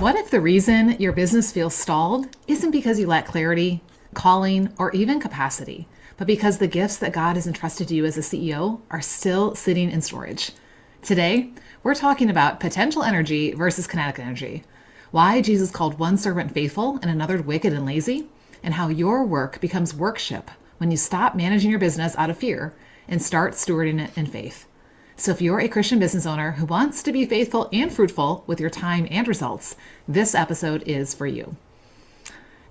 What if the reason your business feels stalled isn't because you lack clarity, calling, or even capacity, but because the gifts that God has entrusted to you as a CEO are still sitting in storage? Today, we're talking about potential energy versus kinetic energy, why Jesus called one servant faithful and another wicked and lazy, and how your work becomes workship when you stop managing your business out of fear and start stewarding it in faith. So if you're a Christian business owner who wants to be faithful and fruitful with your time and results, this episode is for you.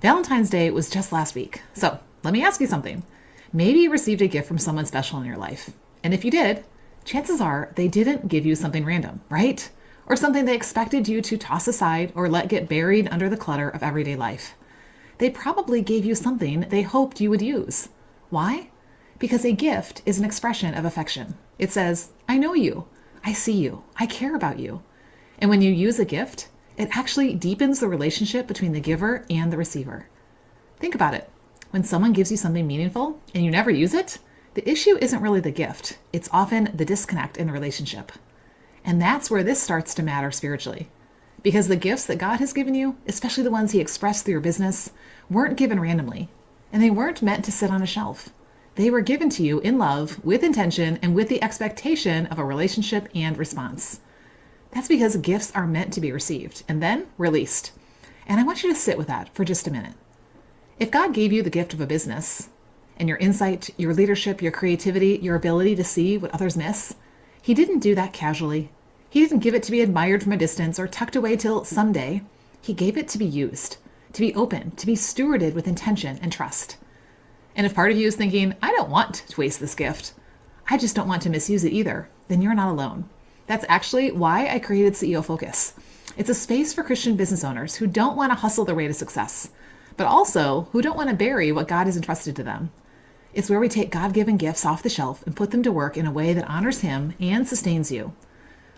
Valentine's Day was just last week. So let me ask you something. Maybe you received a gift from someone special in your life. And if you did, chances are they didn't give you something random, right? Or something they expected you to toss aside or let get buried under the clutter of everyday life. They probably gave you something they hoped you would use. Why? Because a gift is an expression of affection. It says, I know you, I see you, I care about you. And when you use a gift, it actually deepens the relationship between the giver and the receiver. Think about it. When someone gives you something meaningful and you never use it, the issue isn't really the gift. It's often the disconnect in the relationship. And that's where this starts to matter spiritually. Because the gifts that God has given you, especially the ones He expressed through your business, weren't given randomly. And they weren't meant to sit on a shelf. They were given to you in love, with intention, and with the expectation of a relationship and response. That's because gifts are meant to be received and then released. And I want you to sit with that for just a minute. If God gave you the gift of a business, and your insight, your leadership, your creativity, your ability to see what others miss, He didn't do that casually. He didn't give it to be admired from a distance or tucked away till someday. He gave it to be used, to be open, to be stewarded with intention and trust. And if part of you is thinking, I don't want to waste this gift, I just don't want to misuse it either, then you're not alone. That's actually why I created CEO Focus. It's a space for Christian business owners who don't want to hustle their way to success, but also who don't want to bury what God has entrusted to them. It's where we take God-given gifts off the shelf and put them to work in a way that honors Him and sustains you.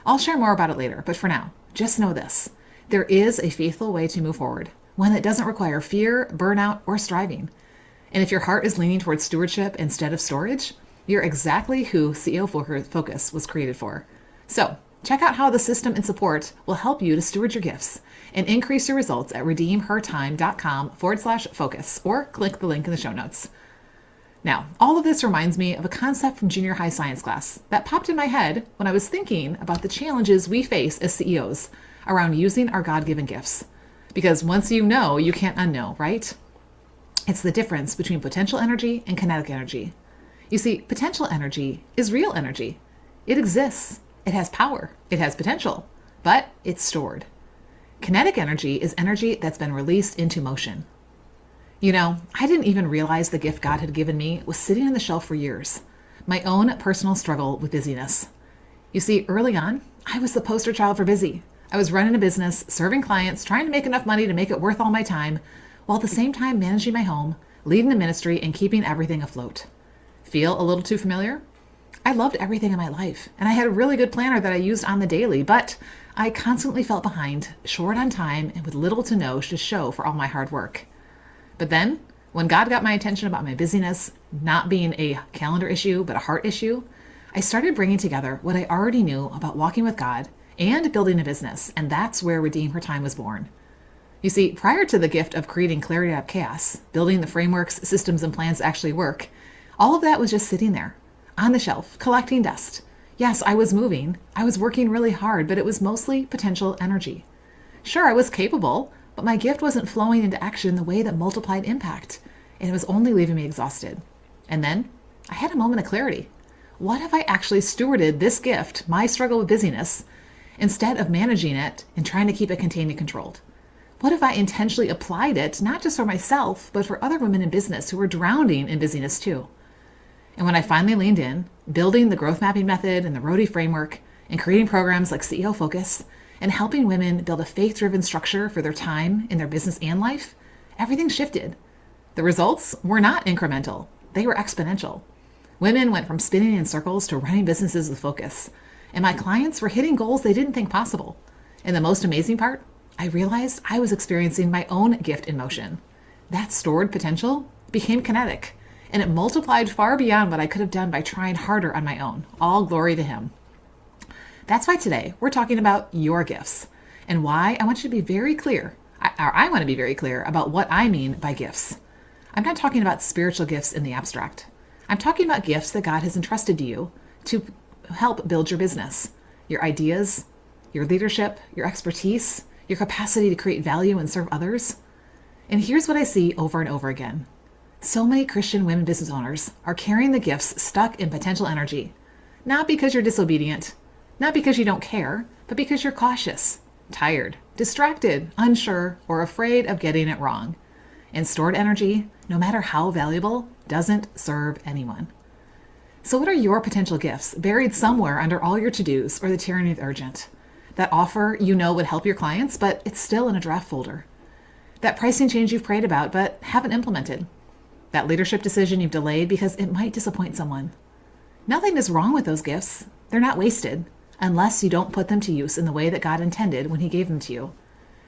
I'll share more about it later, but for now, just know this. There is a faithful way to move forward, one that doesn't require fear, burnout, or striving. And if your heart is leaning towards stewardship instead of storage, you're exactly who CEO Focus was created for. So check out how the system and support will help you to steward your gifts and increase your results at redeemhertime.com/focus or click the link in the show notes. Now, all of this reminds me of a concept from junior high science class that popped in my head when I was thinking about the challenges we face as CEOs around using our God-given gifts. Because once you know, you can't unknow, right? It's the difference between potential energy and kinetic energy. You see, potential energy is real energy. It exists. It has power. It has potential, but it's stored. Kinetic energy is energy that's been released into motion. You know, I didn't even realize the gift God had given me was sitting on the shelf for years. My own personal struggle with busyness. You see, early on, I was the poster child for busy. I was running a business, serving clients, trying to make enough money to make it worth all my time, while at the same time managing my home, leading the ministry, and keeping everything afloat. Feel a little too familiar? I loved everything in my life, and I had a really good planner that I used on the daily, but I constantly felt behind, short on time, and with little to no to show for all my hard work. But then, when God got my attention about my busyness not being a calendar issue, but a heart issue, I started bringing together what I already knew about walking with God and building a business, and that's where Redeem Her Time was born. You see, prior to the gift of creating clarity out of chaos, building the frameworks, systems, and plans to actually work, all of that was just sitting there, on the shelf, collecting dust. Yes, I was moving. I was working really hard, but it was mostly potential energy. Sure, I was capable, but my gift wasn't flowing into action the way that multiplied impact, and it was only leaving me exhausted. And then I had a moment of clarity. What if I actually stewarded this gift, my struggle with busyness, instead of managing it and trying to keep it contained and controlled? What if I intentionally applied it, not just for myself, but for other women in business who were drowning in busyness too? And when I finally leaned in, building the growth mapping method and the Roti framework, and creating programs like CEO Focus, and helping women build a faith-driven structure for their time in their business and life, everything shifted. The results were not incremental. They were exponential. Women went from spinning in circles to running businesses with focus. And my clients were hitting goals they didn't think possible. And the most amazing part, I realized I was experiencing my own gift in motion. That stored potential became kinetic, and it multiplied far beyond what I could have done by trying harder on my own. All glory to Him. That's why today we're talking about your gifts And why? I want you to be very clear. I want to be very clear about what I mean by gifts. I'm not talking about spiritual gifts in the abstract. I'm talking about gifts that God has entrusted to you to help build your business, your ideas, your leadership, your expertise, your capacity to create value and serve others. And here's what I see over and over again. So many Christian women business owners are carrying the gifts stuck in potential energy, not because you're disobedient, not because you don't care, but because you're cautious, tired, distracted, unsure, or afraid of getting it wrong. And stored energy, no matter how valuable, doesn't serve anyone. So what are your potential gifts buried somewhere under all your to-dos or the tyranny of the urgent? That offer you know would help your clients, but it's still in a draft folder. That pricing change you've prayed about but haven't implemented. That leadership decision you've delayed because it might disappoint someone. Nothing is wrong with those gifts. They're not wasted unless you don't put them to use in the way that God intended when he gave them to you.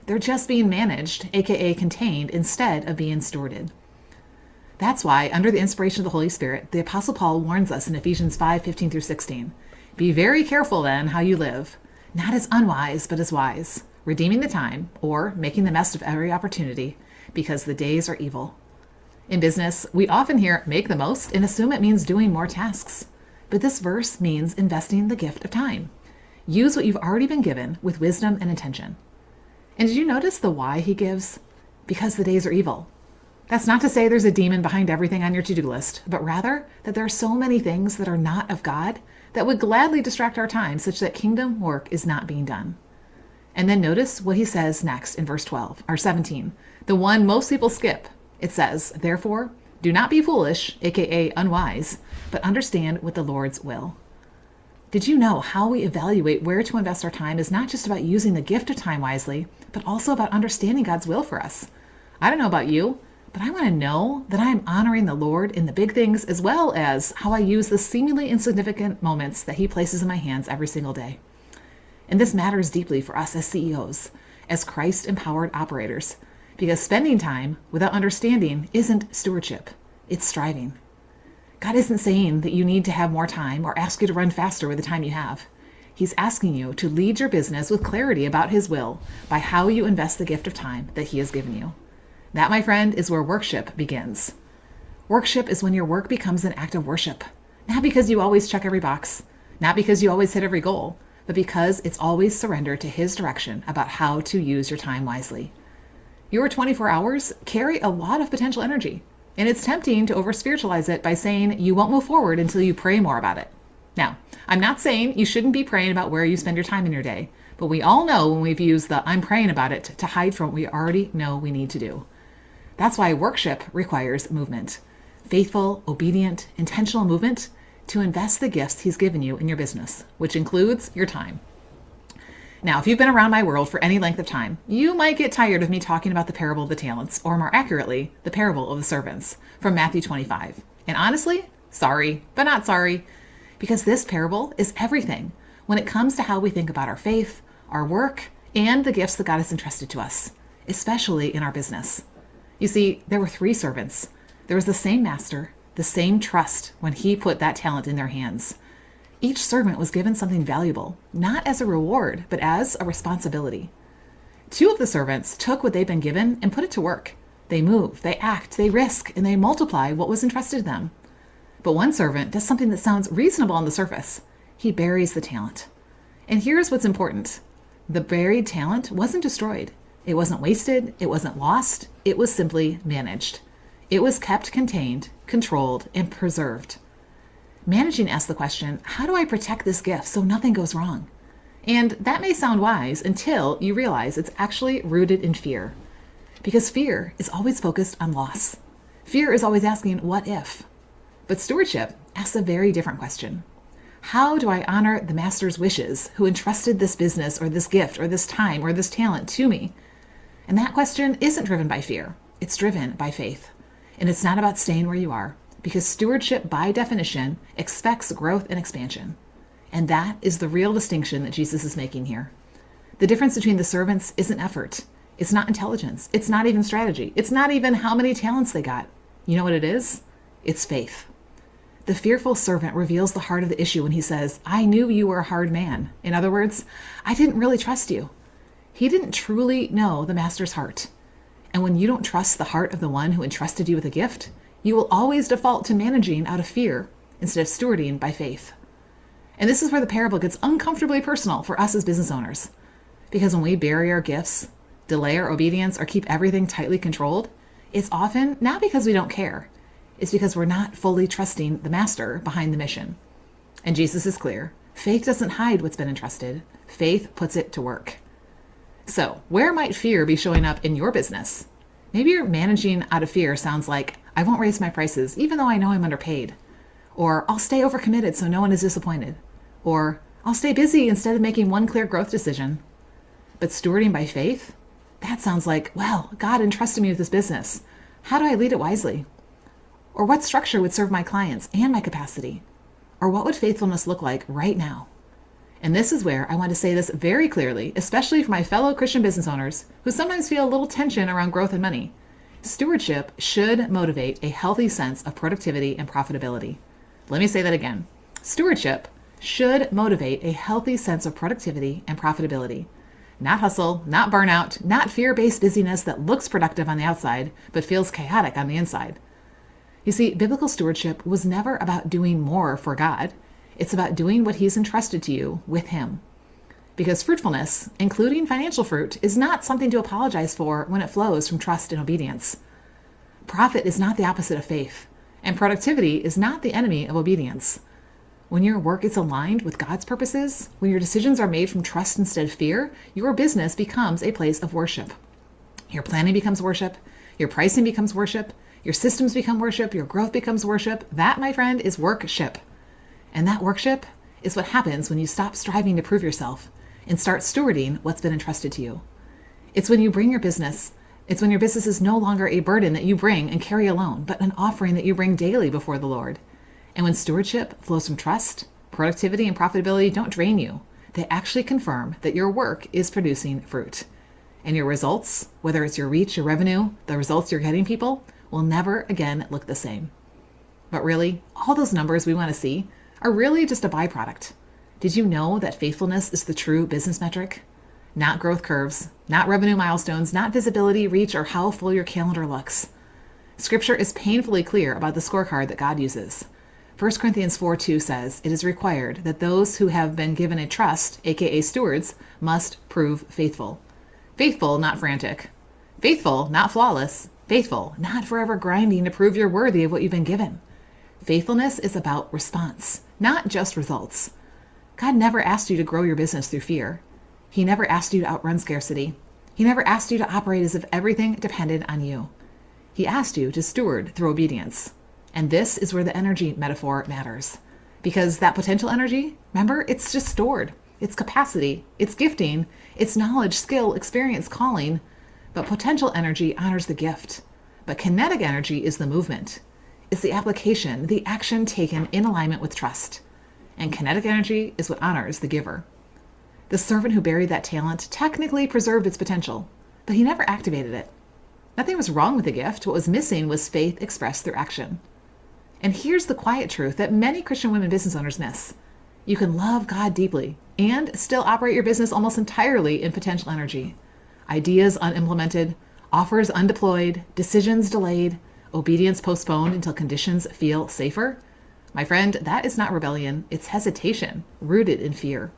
They're just being managed, aka contained, instead of being stewarded. That's why, under the inspiration of the Holy Spirit, the Apostle Paul warns us in Ephesians 5:15 through 16. Be very careful then how you live, not as unwise, but as wise, redeeming the time, or making the best of every opportunity, because the days are evil. In business, we often hear make the most and assume it means doing more tasks. But this verse means investing the gift of time. Use what you've already been given with wisdom and intention. And did you notice the why he gives? Because the days are evil. That's not to say there's a demon behind everything on your to-do list, but rather that there are so many things that are not of God that would gladly distract our time such that kingdom work is not being done. And then notice what he says next in verse 12 or 17, the one most people skip. It says, therefore, do not be foolish, aka unwise, but understand what the Lord's will. Did you know how we evaluate where to invest our time is not just about using the gift of time wisely, but also about understanding God's will for us? I don't know about you, but I want to know that I am honoring the Lord in the big things as well as how I use the seemingly insignificant moments that he places in my hands every single day. And this matters deeply for us as CEOs, as Christ-empowered operators, because spending time without understanding isn't stewardship, it's striving. God isn't saying that you need to have more time or ask you to run faster with the time you have. He's asking you to lead your business with clarity about his will by how you invest the gift of time that he has given you. That, my friend, is where WORKship begins. WORKship is when your work becomes an act of worship, not because you always check every box, not because you always hit every goal, but because it's always surrendered to his direction about how to use your time wisely. Your 24 hours carry a lot of potential energy, and it's tempting to over-spiritualize it by saying you won't move forward until you pray more about it. Now, I'm not saying you shouldn't be praying about where you spend your time in your day, but we all know when we've used the I'm praying about it to hide from what we already know we need to do. That's why WORKship requires movement, faithful, obedient, intentional movement to invest the gifts he's given you in your business, which includes your time. Now, if you've been around my world for any length of time, you might get tired of me talking about the parable of the talents, or more accurately, the parable of the servants from Matthew 25. And honestly, sorry, but not sorry, because this parable is everything when it comes to how we think about our faith, our work, and the gifts that God has entrusted to us, especially in our business. You see, there were 3 servants. There was the same master, the same trust when he put that talent in their hands. Each servant was given something valuable, not as a reward, but as a responsibility. 2 of the servants took what they'd been given and put it to work. They move, they act, they risk, and they multiply what was entrusted to them. But one servant does something that sounds reasonable on the surface. He buries the talent. And here's what's important. The buried talent wasn't destroyed. It wasn't wasted. It wasn't lost. It was simply managed. It was kept contained, controlled, and preserved. Managing asks the question, how do I protect this gift so nothing goes wrong? And that may sound wise until you realize it's actually rooted in fear. Because fear is always focused on loss. Fear is always asking, what if? But stewardship asks a very different question. How do I honor the master's wishes who entrusted this business or this gift or this time or this talent to me? And that question isn't driven by fear. It's driven by faith. And it's not about staying where you are, because stewardship, by definition, expects growth and expansion. And that is the real distinction that Jesus is making here. The difference between the servants isn't effort. It's not intelligence. It's not even strategy. It's not even how many talents they got. You know what it is? It's faith. The fearful servant reveals the heart of the issue when he says, I knew you were a hard man. In other words, I didn't really trust you. He didn't truly know the master's heart. And when you don't trust the heart of the one who entrusted you with a gift, you will always default to managing out of fear instead of stewarding by faith. And this is where the parable gets uncomfortably personal for us as business owners. Because when we bury our gifts, delay our obedience, or keep everything tightly controlled, it's often not because we don't care. It's because we're not fully trusting the master behind the mission. And Jesus is clear. Faith doesn't hide what's been entrusted. Faith puts it to work. So, where might fear be showing up in your business? Maybe you're managing out of fear sounds like, I won't raise my prices even though I know I'm underpaid. Or, I'll stay overcommitted so no one is disappointed. Or, I'll stay busy instead of making one clear growth decision. But stewarding by faith? That sounds like, well, God entrusted me with this business. How do I lead it wisely? Or what structure would serve my clients and my capacity? Or what would faithfulness look like right now? And this is where I want to say this very clearly, especially for my fellow Christian business owners who sometimes feel a little tension around growth and money. Stewardship should motivate a healthy sense of productivity and profitability. Let me say that again. Stewardship should motivate a healthy sense of productivity and profitability. Not hustle, not burnout, not fear-based busyness that looks productive on the outside, but feels chaotic on the inside. You see, biblical stewardship was never about doing more for God. It's about doing what He's entrusted to you with Him. Because fruitfulness, including financial fruit, is not something to apologize for when it flows from trust and obedience. Profit is not the opposite of faith, and productivity is not the enemy of obedience. When your work is aligned with God's purposes, when your decisions are made from trust instead of fear, your business becomes a place of worship. Your planning becomes worship, your pricing becomes worship, your systems become worship, your growth becomes worship. That, my friend, is WORKship. And that WORKship is what happens when you stop striving to prove yourself and start stewarding what's been entrusted to you. It's when you bring your business. It's when your business is no longer a burden that you bring and carry alone, but an offering that you bring daily before the Lord. And when stewardship flows from trust, productivity and profitability don't drain you. They actually confirm that your work is producing fruit. And your results, whether it's your reach, your revenue, the results you're getting people, will never again look the same. But really, all those numbers we want to see are really just a byproduct. Did you know that faithfulness is the true business metric? Not growth curves, not revenue milestones, not visibility, reach, or how full your calendar looks. Scripture is painfully clear about the scorecard that God uses. 1 Corinthians 4:2 says, it is required that those who have been given a trust, aka stewards, must prove faithful. Faithful, not frantic. Faithful, not flawless. Faithful, not forever grinding to prove you're worthy of what you've been given. Faithfulness is about response, not just results. God never asked you to grow your business through fear. He never asked you to outrun scarcity. He never asked you to operate as if everything depended on you. He asked you to steward through obedience. And this is where the energy metaphor matters. Because that potential energy, remember, it's just stored. It's capacity, it's gifting, it's knowledge, skill, experience, calling. But potential energy honors the gift. But kinetic energy is the movement. It's the application, the action taken in alignment with trust. And kinetic energy is what honors the giver. The servant who buried that talent technically preserved its potential, but he never activated it. Nothing was wrong with the gift. What was missing was faith expressed through action. And here's the quiet truth that many Christian women business owners miss. You can love God deeply and still operate your business almost entirely in potential energy. Ideas unimplemented, offers undeployed, decisions delayed, obedience postponed until conditions feel safer. My friend, that is not rebellion. It's hesitation rooted in fear.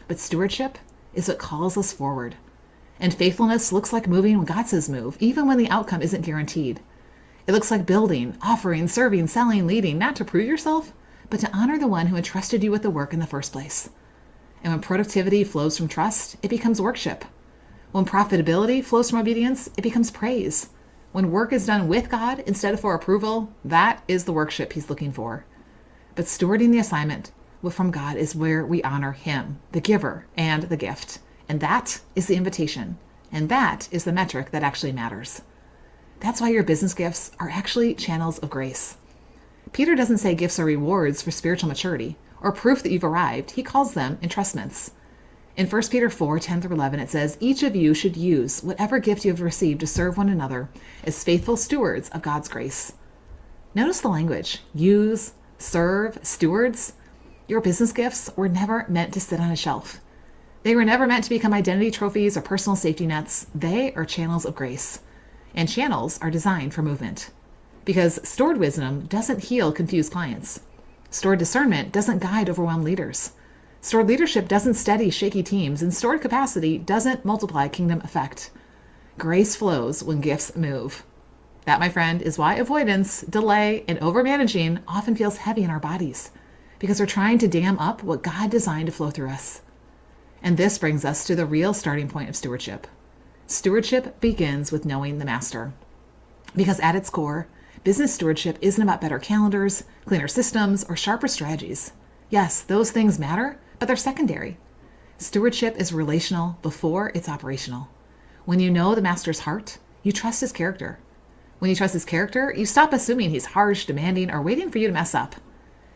But stewardship is what calls us forward. And faithfulness looks like moving when God says move, even when the outcome isn't guaranteed. It looks like building, offering, serving, selling, leading, not to prove yourself, but to honor the one who entrusted you with the work in the first place. And when productivity flows from trust, it becomes WORKship. When profitability flows from obedience, it becomes praise. When work is done with God instead of for approval, that is the WORKship He's looking for. But stewarding the assignment from God is where we honor Him, the giver and the gift. And that is the invitation. And that is the metric that actually matters. That's why your business gifts are actually channels of grace. Peter doesn't say gifts are rewards for spiritual maturity or proof that you've arrived. He calls them entrustments. In 1 Peter 4:10-11, it says, each of you should use whatever gift you have received to serve one another as faithful stewards of God's grace. Notice the language. Use, serve, stewards. Your business gifts were never meant to sit on a shelf. They were never meant to become identity trophies or personal safety nets. They are channels of grace. And channels are designed for movement. Because stored wisdom doesn't heal confused clients. Stored discernment doesn't guide overwhelmed leaders. Stored leadership doesn't steady shaky teams. And stored capacity doesn't multiply kingdom effect. Grace flows when gifts move. That, my friend, is why avoidance, delay, and overmanaging often feels heavy in our bodies. Because we're trying to dam up what God designed to flow through us. And this brings us to the real starting point of stewardship. Stewardship begins with knowing the master. Because at its core, business stewardship isn't about better calendars, cleaner systems, or sharper strategies. Yes, those things matter, but they're secondary. Stewardship is relational before it's operational. When you know the master's heart, you trust his character. When you trust his character, you stop assuming he's harsh, demanding, or waiting for you to mess up.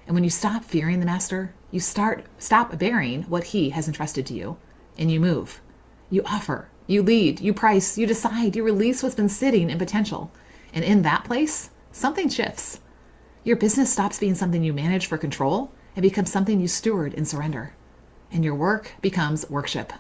And when you stop fearing the master, you stop bearing what he has entrusted to you, and you move. You offer, you lead, you price, you decide, you release what's been sitting in potential. And in that place, something shifts. Your business stops being something you manage for control and becomes something you steward in surrender. And your work becomes workship.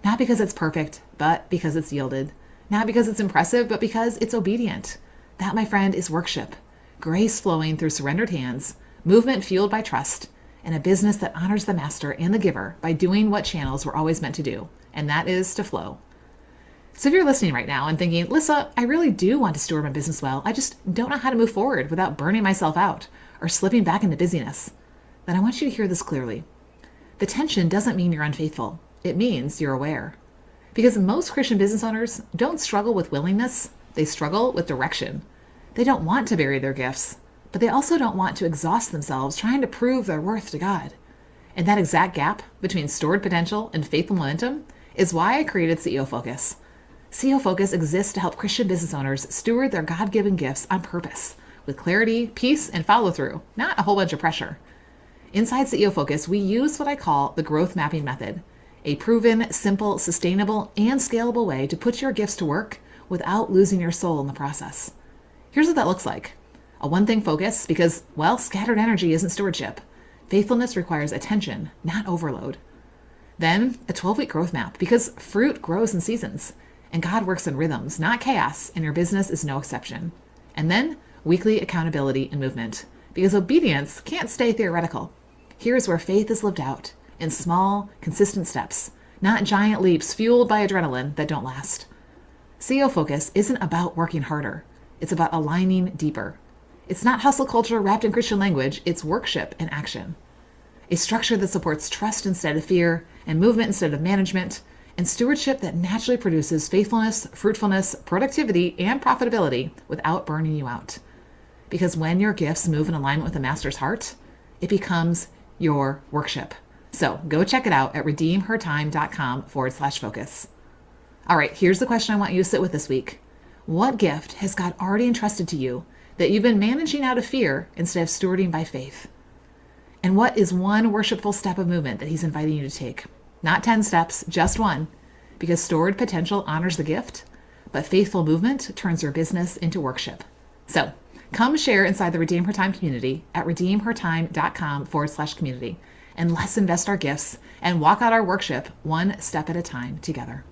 Not because it's perfect, but because it's yielded. Not because it's impressive, but because it's obedient. That, my friend, is workship. Grace flowing through surrendered hands, movement fueled by trust, and a business that honors the master and the giver by doing what channels were always meant to do, and that is to flow. So if you're listening right now and thinking, Lissa, I really do want to steward my business well, I just don't know how to move forward without burning myself out or slipping back into busyness, then I want you to hear this clearly. The tension doesn't mean you're unfaithful. It means you're aware. Because most Christian business owners don't struggle with willingness, they struggle with direction. They don't want to bury their gifts, but they also don't want to exhaust themselves trying to prove their worth to God. And that exact gap between stored potential and faithful momentum is why I created CEO Focus. CEO Focus exists to help Christian business owners steward their God-given gifts on purpose, with clarity, peace, and follow-through, not a whole bunch of pressure. Inside CEO Focus, we use what I call the growth mapping method, a proven, simple, sustainable, and scalable way to put your gifts to work without losing your soul in the process. Here's what that looks like. A one-thing focus because, well, scattered energy isn't stewardship. Faithfulness requires attention, not overload. Then, a 12-week growth map because fruit grows in seasons, and God works in rhythms, not chaos, and your business is no exception. And then, weekly accountability and movement because obedience can't stay theoretical. Here's where faith is lived out in small, consistent steps, not giant leaps fueled by adrenaline that don't last. CEO Focus isn't about working harder. It's about aligning deeper. It's not hustle culture wrapped in Christian language. It's workship in action. A structure that supports trust instead of fear and movement instead of management, and stewardship that naturally produces faithfulness, fruitfulness, productivity, and profitability without burning you out. Because when your gifts move in alignment with the master's heart, it becomes your workship. So go check it out at redeemhertime.com/focus. All right, here's the question I want you to sit with this week. What gift has God already entrusted to you that you've been managing out of fear instead of stewarding by faith? And what is one worshipful step of movement that he's inviting you to take? Not 10 steps, just one, because stored potential honors the gift, but faithful movement turns your business into workship. So come share inside the Redeem Her Time community at redeemhertime.com/community, and let's invest our gifts and walk out our workship one step at a time together.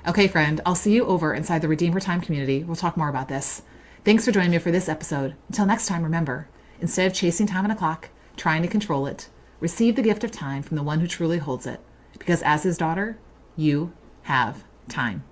Okay, friend, I'll see you over inside the Redeem Her Time community. We'll talk more about this. Thanks for joining me for this episode. Until next time, remember, instead of chasing time on a clock, trying to control it, receive the gift of time from the one who truly holds it. Because as his daughter, you have time.